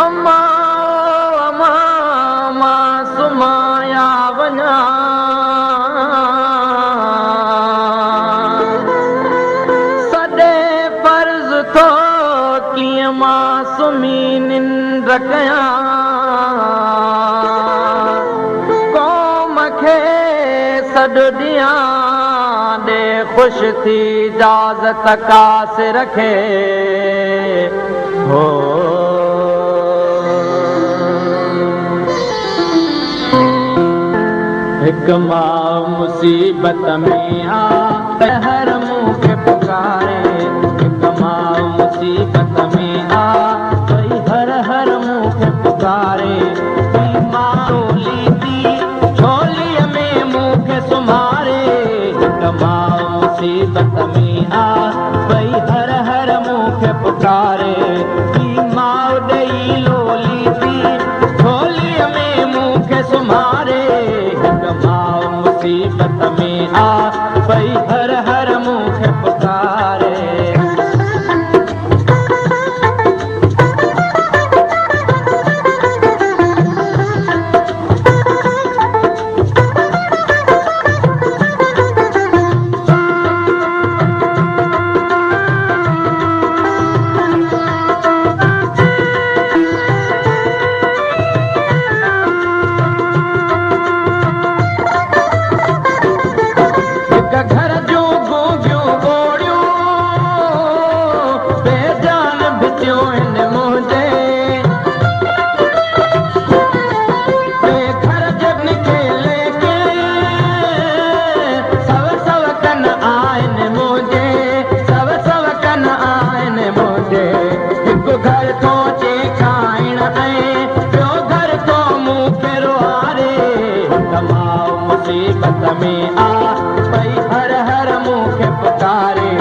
अम्मा अम्मा मासूमाया वञा सॾे फर्ज़ थो कीअं मासूमी निंड कयां क़ौम खे सॾु ॾियां ॾे ख़ुशि थी इजाज़त कास रखे हो हिकु मां मुसीबत में आ त हर मूंखे पुकारे हिकु मां मुसीबत में आ भई हर मूंखे पुकारे ॿी मां टोली थी झोलीअ में मूंखे सुम्हारे हिकु मां मुसीबत में आ भई हर मूंखे पुकारे ॿी मां ॾेई लोली थी झोलीअ में मूंखे सुम्हारे मुसीबत में आ भई हर मूंखे पुकारे मुसीबत में आ भई हर मूंखे पुकारे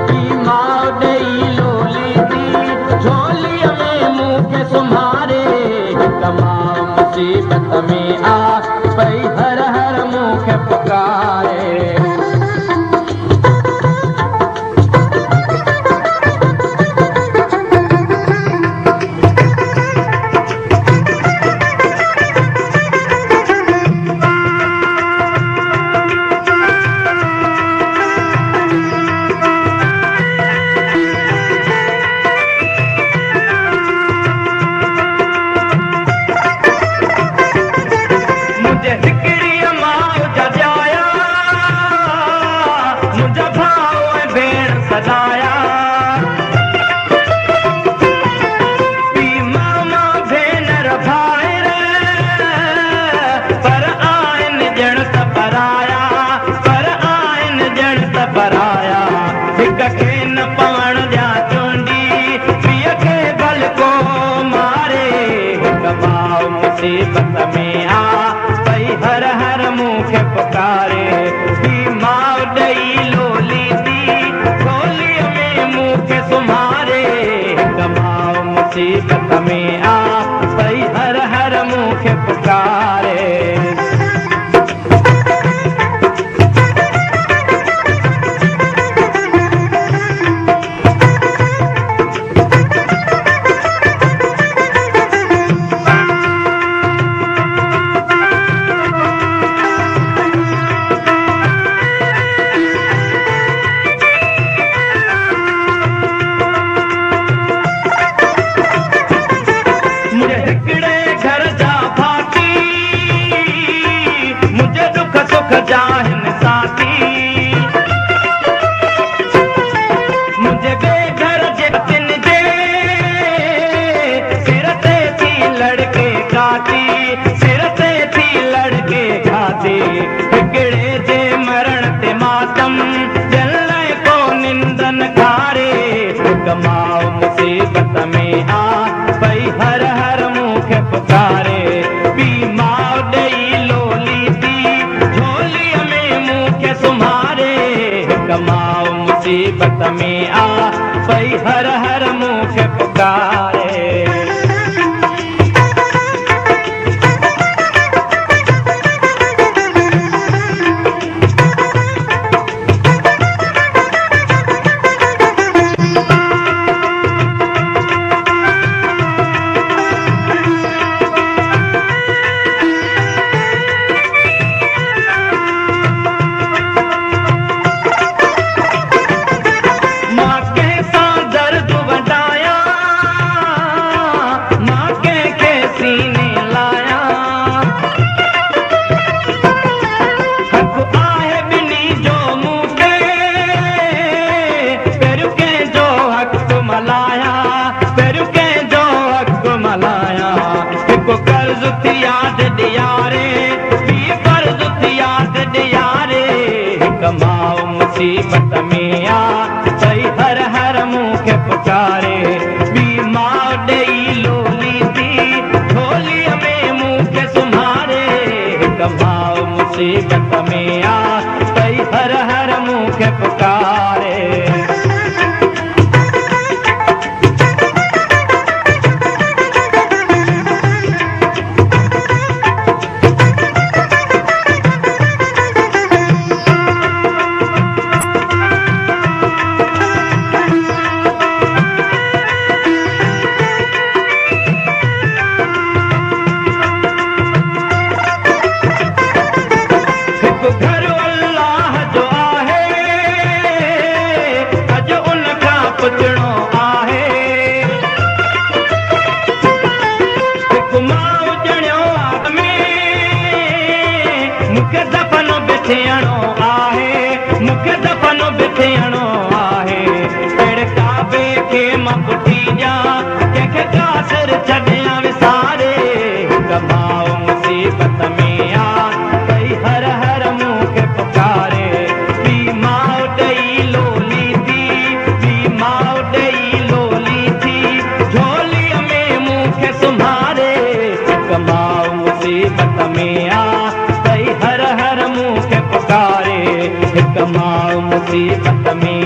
ॿी मां ॾेई लोली थी झोलीअ में मूंखे सुम्हारे हिकु मां मुसीबत में आ भई हर मूंखे पुकारे मुसीबत में आ भई हर मूंखे पुकारे ॿी मां ॾेई लोली थी झोलीअ में मूंखे सुम्हारे हिकु मां मुसीबत में आ भई हर मूंखे पुकारे मुसीबत में आ भई हर मूंखे पुकारे ॿी मां ॾेई लोली थी झोलीअ में मूंखे सुम्हारे हिकु मां मुसीबत में आ भई हर मूंखे पुकारे पुकारे ॿी माउ ॾेई लोली थी झोलीअ में मुंहुं खे सुम्हारे हिकु माउ मुसीबत में आ तई हर हर मुंहुं खे पुकारे मूंखे दफ़न बिथियणो आहे अहिड़े काबे खे मां पुठी ॾियां कंहिंखे कासिर छॾियां विसारे हिकु माउ मुसीबत में आ तई हर हर मुंहुं खे पुकारे ॿी माउ ॾेई लोली थी झोलीअ में मुंहुं खे सुम्हारे हिकु माउ मुसीबत में आ तई हर हर मुंहुं खे पुकारे हिकु माउ मुसीबत में